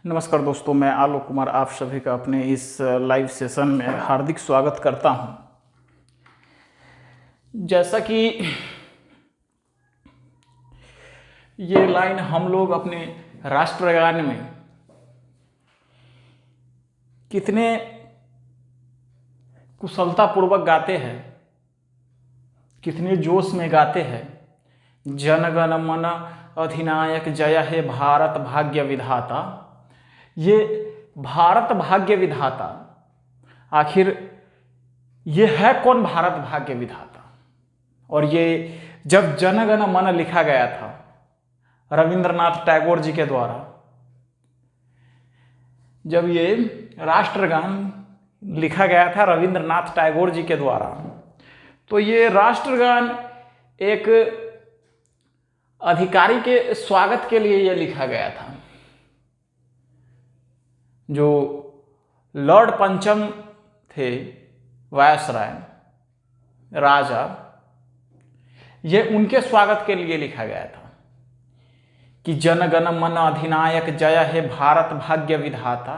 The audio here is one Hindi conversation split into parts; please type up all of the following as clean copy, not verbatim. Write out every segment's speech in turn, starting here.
नमस्कार दोस्तों, मैं आलोक कुमार आप सभी का अपने इस लाइव सेशन में हार्दिक स्वागत करता हूं। जैसा कि ये लाइन हम लोग अपने राष्ट्रगान में कितने कुशलतापूर्वक गाते हैं, कितने जोश में गाते हैं। जन गण मन अधिनायक जय हे भारत भाग्य विधाता। ये भारत भाग्य विधाता, आखिर ये है कौन भारत भाग्य विधाता? और ये जब जन गण मन लिखा गया था रविंद्रनाथ टैगोर जी के द्वारा, जब ये राष्ट्रगान लिखा गया था रविंद्रनाथ टैगोर जी के द्वारा, तो ये राष्ट्रगान एक अधिकारी के स्वागत के लिए ये लिखा गया था। जो लॉर्ड पंचम थे, वायसराय राजा, ये उनके स्वागत के लिए लिखा गया था कि जन गण मन अधिनायक जय हे भारत भाग्य विधाता,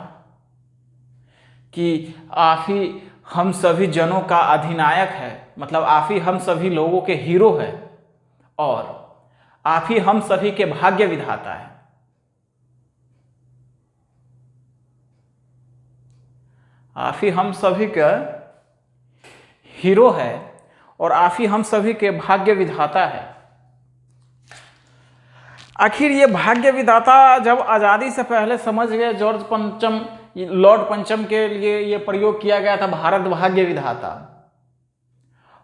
कि आप ही हम सभी जनों का अधिनायक है, मतलब आप ही हम सभी लोगों के हीरो है और आप ही हम सभी के भाग्य विधाता है। आप ही हम सभी के हीरो है और आप ही हम सभी के भाग्य विधाता है। आखिर ये भाग्य विधाता जब आज़ादी से पहले समझ गए लॉर्ड पंचम के लिए ये प्रयोग किया गया था भारत भाग्य विधाता,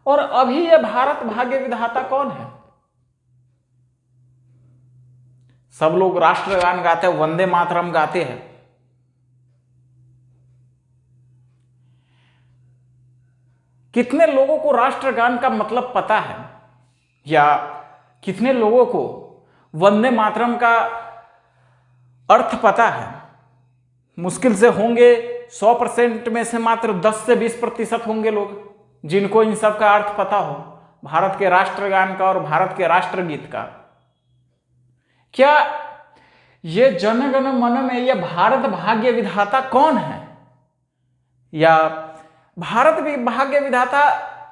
और अभी ये भारत भाग्य विधाता कौन है? सब लोग राष्ट्रगान गाते हैं, वंदे मातरम गाते हैं, कितने लोगों को राष्ट्रगान का मतलब पता है या कितने लोगों को वंदे मातरम का अर्थ पता है? मुश्किल से होंगे 100% में से मात्र 10 से 20% होंगे लोग जिनको इन सब का अर्थ पता हो, भारत के राष्ट्रगान का और भारत के राष्ट्रगीत का। क्या ये जन गण मन में ये भारत भाग्य विधाता कौन है? या भारत भाग्य विधाता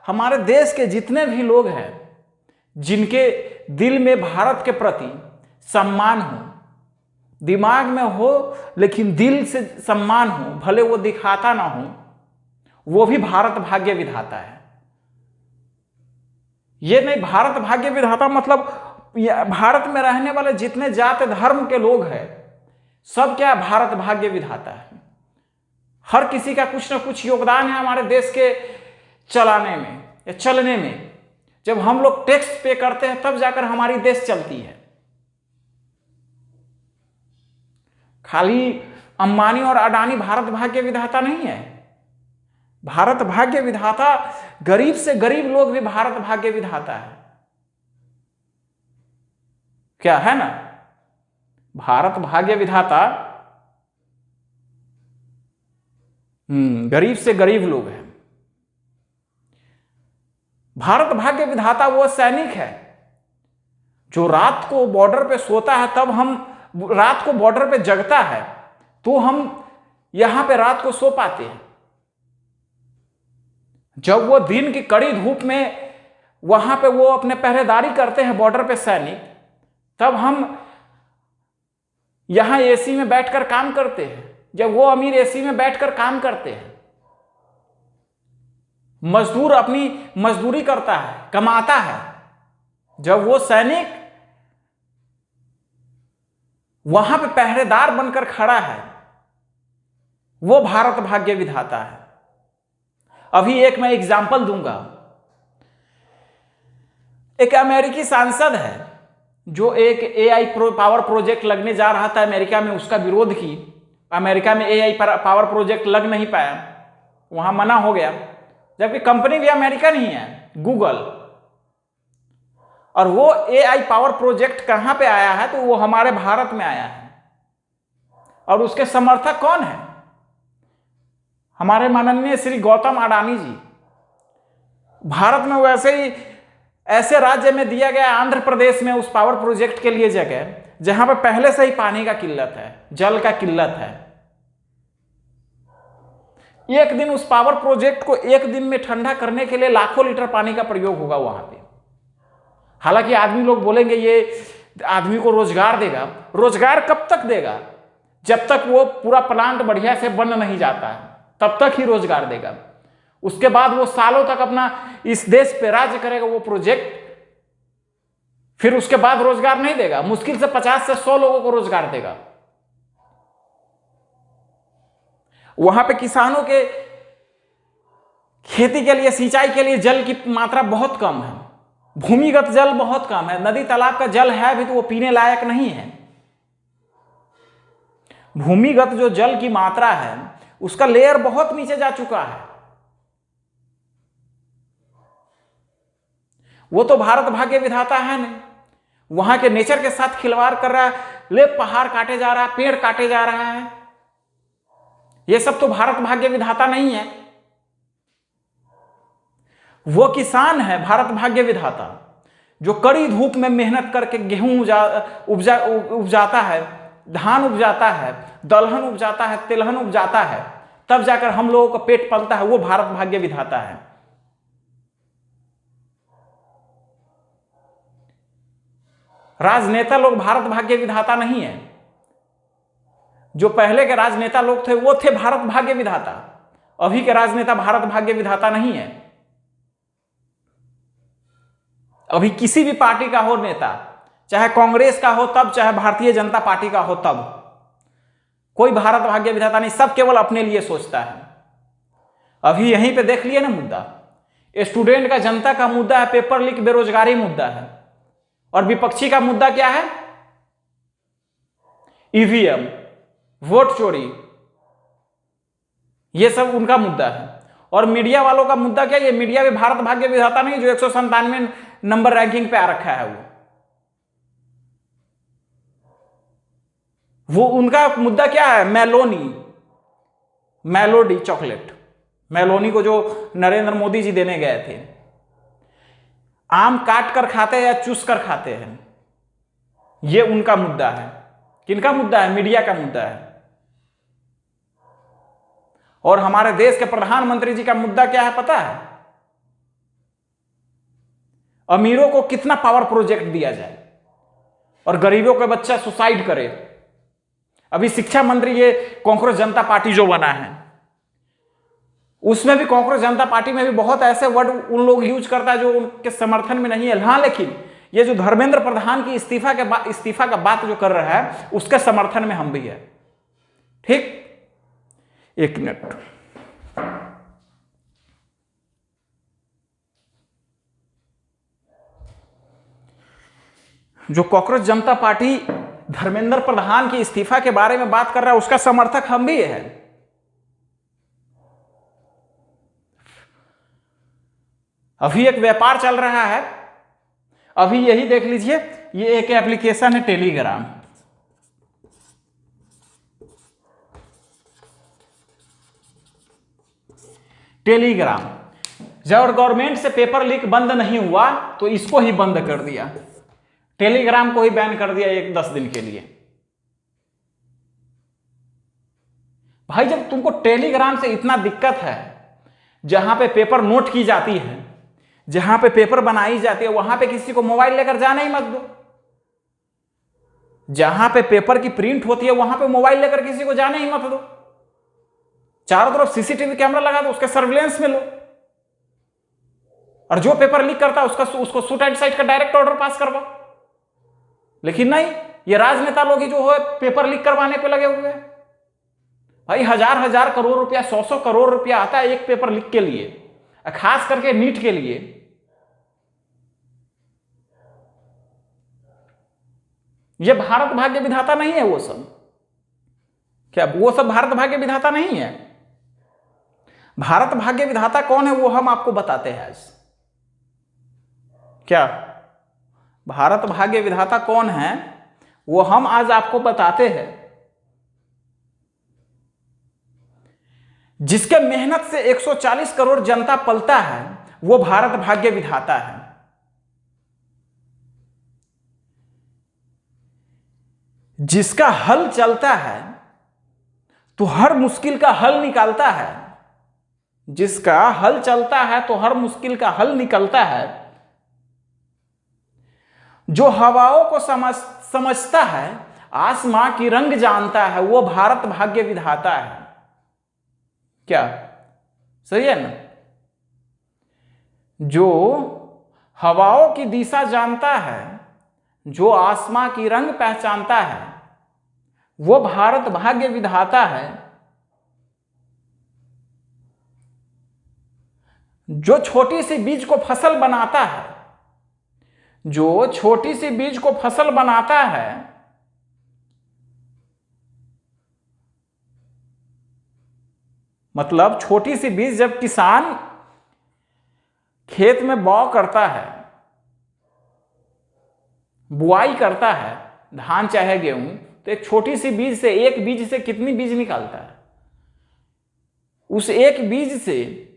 हमारे देश के जितने भी लोग हैं जिनके दिल में भारत के प्रति सम्मान हो, दिमाग में हो लेकिन दिल से सम्मान हो, भले वो दिखाता ना हो, वो भी भारत भाग्य विधाता है। ये नहीं भारत भाग्य विधाता मतलब भारत में रहने वाले जितने जाति धर्म के लोग हैं सब क्या भारत भाग्य विधाता है। हर किसी का कुछ ना कुछ योगदान है हमारे देश के चलाने में या चलने में। जब हम लोग टैक्स पे करते हैं तब जाकर हमारी देश चलती है। खाली अंबानी और अडानी भारत भाग्य विधाता नहीं है। भारत भाग्य विधाता गरीब से गरीब लोग भी भारत भाग्य विधाता है। क्या है ना? भारत भाग्य विधाता गरीब से गरीब लोग हैं। भारत भाग्य विधाता वो सैनिक है जो रात को बॉर्डर पे सोता है, तब हम रात को बॉर्डर पे जगता है तो हम यहां पे रात को सो पाते हैं। जब वो दिन की कड़ी धूप में वहां पे वो अपने पहरेदारी करते हैं बॉर्डर पे सैनिक, तब हम यहां एसी में बैठकर काम करते हैं। जब वो अमीर एसी में बैठकर काम करते हैं, मजदूर अपनी मजदूरी करता है, कमाता है, जब वो सैनिक वहां पे पहरेदार बनकर खड़ा है, वो भारत भाग्य विधाता है। अभी एक मैं एग्जांपल दूंगा। एक अमेरिकी सांसद है जो एक एआई पावर प्रोजेक्ट लगने जा रहा था अमेरिका में, उसका विरोध की। अमेरिका में एआई पावर प्रोजेक्ट लग नहीं पाया, वहां मना हो गया, जबकि कंपनी भी अमेरिकन ही है, गूगल। और वो एआई पावर प्रोजेक्ट कहां पे आया है? तो वो हमारे भारत में आया है। और उसके समर्थक कौन है? हमारे माननीय श्री गौतम अडानी जी। भारत में वैसे ही ऐसे राज्य में दिया गया आंध्र प्रदेश में उस पावर प्रोजेक्ट के लिए जगह, जहां पर पहले से ही पानी का किल्लत है, जल का किल्लत है। एक दिन उस पावर प्रोजेक्ट को एक दिन में ठंडा करने के लिए लाखों लीटर पानी का प्रयोग होगा वहां पे। हालांकि आदमी लोग बोलेंगे ये आदमी को रोजगार देगा। रोजगार कब तक देगा? जब तक वो पूरा प्लांट बढ़िया से बन नहीं जाता है, तब तक ही रोजगार देगा। उसके बाद वो सालों तक अपना इस देश पे राज्य करेगा वो प्रोजेक्ट, फिर उसके बाद रोजगार नहीं देगा। मुश्किल से 50 से 100 लोगों को रोजगार देगा। वहां पे किसानों के खेती के लिए, सिंचाई के लिए जल की मात्रा बहुत कम है। भूमिगत जल बहुत कम है। नदी तालाब का जल है भी तो वो पीने लायक नहीं है। भूमिगत जो जल की मात्रा है उसका लेयर बहुत नीचे जा चुका है। वो तो भारत भाग्य विधाता है नहीं, वहां के नेचर के साथ खिलवाड़ कर रहा है। ले पहाड़ काटे जा रहा है, पेड़ काटे जा रहा है। ये सब तो भारत भाग्य विधाता नहीं है। वो किसान है भारत भाग्य विधाता, जो कड़ी धूप में मेहनत करके गेहूं उपजाता है, धान उपजाता है, दलहन उपजाता है, तिलहन उपजाता है, तब जाकर हम लोगों का पेट पलता है। वो भारत भाग्य विधाता है। राजनेता लोग भारत भाग्य विधाता नहीं है। जो पहले के राजनेता लोग थे वो थे भारत भाग्य विधाता। अभी के राजनेता भारत भाग्य विधाता नहीं है। अभी किसी भी पार्टी का हो नेता, चाहे कांग्रेस का हो तब, चाहे भारतीय जनता पार्टी का हो तब, कोई भारत भाग्य विधाता नहीं। सब केवल अपने लिए सोचता है। अभी यहीं पे देख लिए ना मुद्दा, स्टूडेंट का, जनता का मुद्दा है पेपर लीक, बेरोजगारी मुद्दा है। और विपक्षी का मुद्दा क्या है? ईवीएम, वोट चोरी, ये सब उनका मुद्दा है। और मीडिया वालों का मुद्दा क्या? ये मीडिया भी भारत भाग्य विधाता नहीं, जो 197 नंबर रैंकिंग पे आ रखा है। वो उनका मुद्दा क्या है? मेलोडी चॉकलेट, मेलोनी को जो नरेंद्र मोदी जी देने गए थे। आम काट कर खाते हैं या चूस कर खाते हैं, ये उनका मुद्दा है। किनका मुद्दा है? मीडिया का मुद्दा है। और हमारे देश के प्रधानमंत्री जी का मुद्दा क्या है पता है? अमीरों को कितना पावर प्रोजेक्ट दिया जाए और गरीबों के बच्चा सुसाइड करे। अभी शिक्षा मंत्री ये कांग्रेस जनता पार्टी जो बना है, उसमें भी कांग्रेस जनता पार्टी में भी बहुत ऐसे वर्ड उन लोग यूज करता है जो उनके समर्थन में नहीं है। हाँ, लेकिन ये जो धर्मेंद्र प्रधान की इस्तीफा का बात जो कर रहा है, उसके समर्थन में हम भी है। ठीक, एक मिनट। जो कांग्रेस जनता पार्टी धर्मेंद्र प्रधान की इस्तीफा के बारे में बात कर रहा है, उसका समर्थक हम भी है। अभी एक व्यापार चल रहा है। अभी यही देख लीजिए, ये एक एप्लीकेशन है टेलीग्राम। टेलीग्राम, जब गवर्नमेंट से पेपर लीक बंद नहीं हुआ तो इसको ही बंद कर दिया। टेलीग्राम को ही बैन कर दिया 10 दिन के लिए। भाई, जब तुमको टेलीग्राम से इतना दिक्कत है, जहां पे पेपर नोट की जाती है, जहां पे पेपर बनाई जाती है, वहां पे किसी को मोबाइल लेकर जाना ही मत दो। जहां पे पेपर की प्रिंट होती है वहां पे मोबाइल लेकर किसी को जाने ही मत दो। चारों तरफ सीसीटीवी कैमरा लगा दो, उसके सर्विलेंस में लो। और जो पेपर लीक करता है उसको शूट एंड साइट का डायरेक्ट ऑर्डर पास करवाओ। लेकिन नहीं, ये राजनेता लोग ही जो है पेपर लीक करवाने पे लगे हुए हैं। भाई, हजार करोड़ रुपया, 100 करोड़ रुपया आता है एक पेपर लीक के लिए, खास करके नीट के लिए। ये भारत भाग्य विधाता नहीं है वो सब। क्या वो सब भारत भाग्य विधाता नहीं है? भारत भाग्य विधाता कौन है वो हम आपको बताते हैं आज। क्या भारत भाग्य विधाता कौन है वो हम आज आपको बताते हैं। जिसके मेहनत से 140 करोड़ जनता पलता है, वो भारत भाग्य विधाता है। जिसका हल चलता है तो हर मुश्किल का हल निकालता है, जिसका हल चलता है तो हर मुश्किल का हल निकलता है, जो हवाओं को समझता है, आसमां की रंग जानता है, वो भारत भाग्य विधाता है। क्या सही है ना? जो हवाओं की दिशा जानता है, जो आसमां की रंग पहचानता है, वो भारत भाग्य विधाता है। जो छोटी सी बीज को फसल बनाता है, जो छोटी सी बीज को फसल बनाता है, मतलब छोटी सी बीज जब किसान खेत में बौ करता है, बुआई करता है, धान चाहे गेहूं, तो एक छोटी सी बीज से, एक बीज से कितनी बीज निकालता है? उस एक बीज से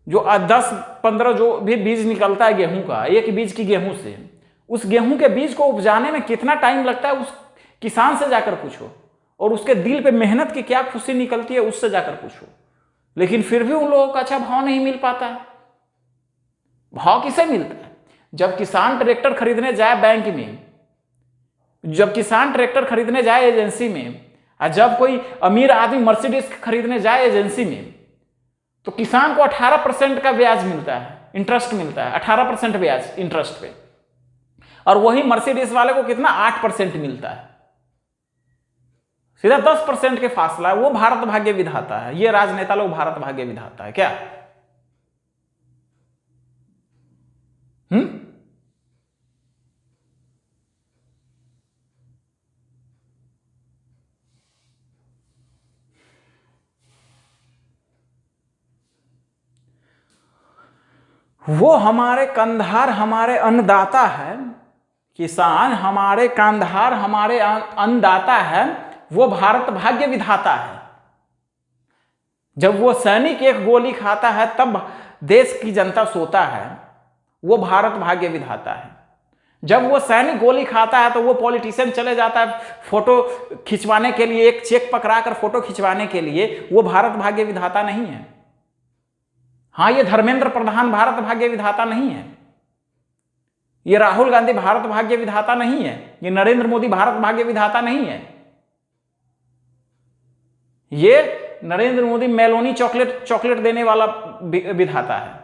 जो 10-15 जो भी बीज निकलता है गेहूं का, एक बीज की गेहूं से, उस गेहूं के बीज को उपजाने में कितना टाइम लगता है, उस किसान से जाकर पूछो। और उसके दिल पे मेहनत की क्या खुशी निकलती है, उससे जाकर पूछो। लेकिन फिर भी उन लोगों का अच्छा भाव नहीं मिल पाता है। भाव किसे मिलता है? जब किसान ट्रैक्टर खरीदने जाए बैंक में, जब किसान ट्रैक्टर खरीदने जाए एजेंसी में, और जब कोई अमीर आदमी मर्सिडीज खरीदने जाए एजेंसी में, तो किसान को 18% का ब्याज मिलता है, इंटरेस्ट मिलता है, 18% ब्याज इंटरेस्ट पे। और वही मर्सिडीज वाले को कितना? 8% मिलता है। सीधा 10% के फासला है। वो भारत भाग्य विधाता है। ये राजनेता लोग भारत भाग्य विधाता है क्या? वो हमारे कंधार, हमारे अन्नदाता है। किसान हमारे कंधार, हमारे अन्नदाता है। वो भारत भाग्य विधाता है। जब वो सैनिक एक गोली खाता है तब देश की जनता सोता है, वो भारत भाग्य विधाता है। जब वो सैनिक गोली खाता है तो वो पॉलिटिशियन चले जाता है फोटो खिंचवाने के लिए, एक चेक पकड़ा कर फोटो खिंचवाने के लिए, वो भारत भाग्य विधाता नहीं है। हाँ, ये धर्मेंद्र प्रधान भारत भाग्य विधाता नहीं है। ये राहुल गांधी भारत भाग्य विधाता नहीं है। ये नरेंद्र मोदी भारत भाग्य विधाता नहीं है। ये नरेंद्र मोदी मेलोनी चॉकलेट देने वाला विधाता है।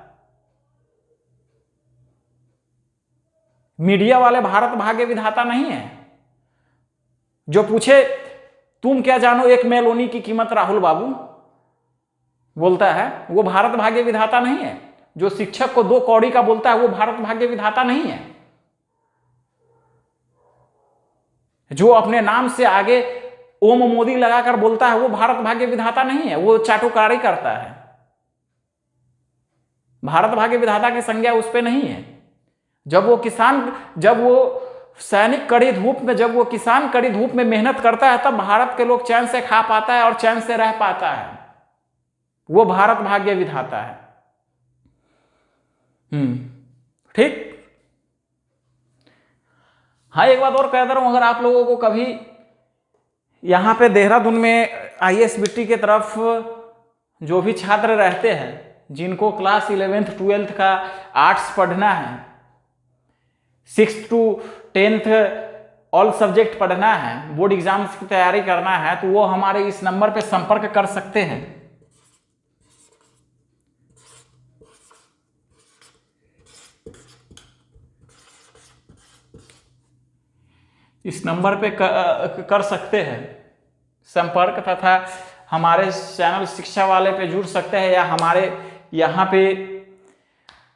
मीडिया वाले भारत भाग्य विधाता नहीं है। जो पूछे तुम क्या जानो एक मेलोनी की कीमत, राहुल बाबू बोलता है, वो भारत भाग्य विधाता नहीं है। जो शिक्षक को 2 कौड़ी का बोलता है, वो भारत भाग्य विधाता नहीं है। जो अपने नाम से आगे ओम मोदी लगाकर बोलता है, वो भारत भाग्य विधाता नहीं है। वो चाटुकारी करता है। भारत भाग्य विधाता की संज्ञा उस पर नहीं है। जब वो सैनिक कड़ी धूप में, जब वो किसान कड़ी धूप में मेहनत करता है, तब भारत के लोग चैन से खा पाता है और चैन से रह पाता है। वो भारत भाग्य विधाता है। ठीक। हाँ, एक बात और कह दे रहा हूं, अगर आप लोगों को कभी यहां पे देहरादून में ISBT के तरफ जो भी छात्र रहते हैं, जिनको क्लास 11th 12th का आर्ट्स पढ़ना है, 6th to 10th all subject पढ़ना है, बोर्ड एग्जाम्स की तैयारी करना है, तो वो हमारे इस नंबर पे संपर्क कर सकते हैं। इस नंबर पे कर सकते हैं संपर्क, तथा हमारे चैनल शिक्षा वाले पे जुड़ सकते हैं, या हमारे यहाँ पे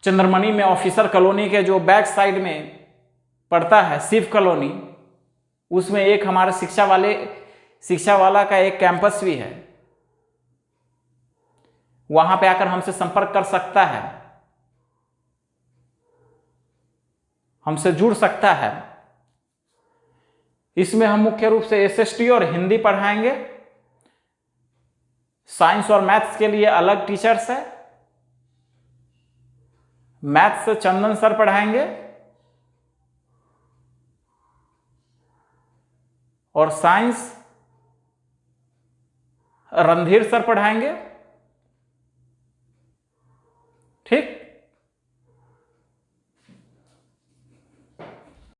चंद्रमणि में ऑफिसर कॉलोनी के जो बैक साइड में पड़ता है शिव कॉलोनी, उसमें एक हमारे शिक्षा वाला का एक कैंपस भी है। वहां पे आकर हमसे संपर्क कर सकता है, हमसे जुड़ सकता है। इसमें हम मुख्य रूप से SST और हिंदी पढ़ाएंगे। साइंस और मैथ्स के लिए अलग टीचर्स है। मैथ्स चंदन सर पढ़ाएंगे और साइंस रणधीर सर पढ़ाएंगे।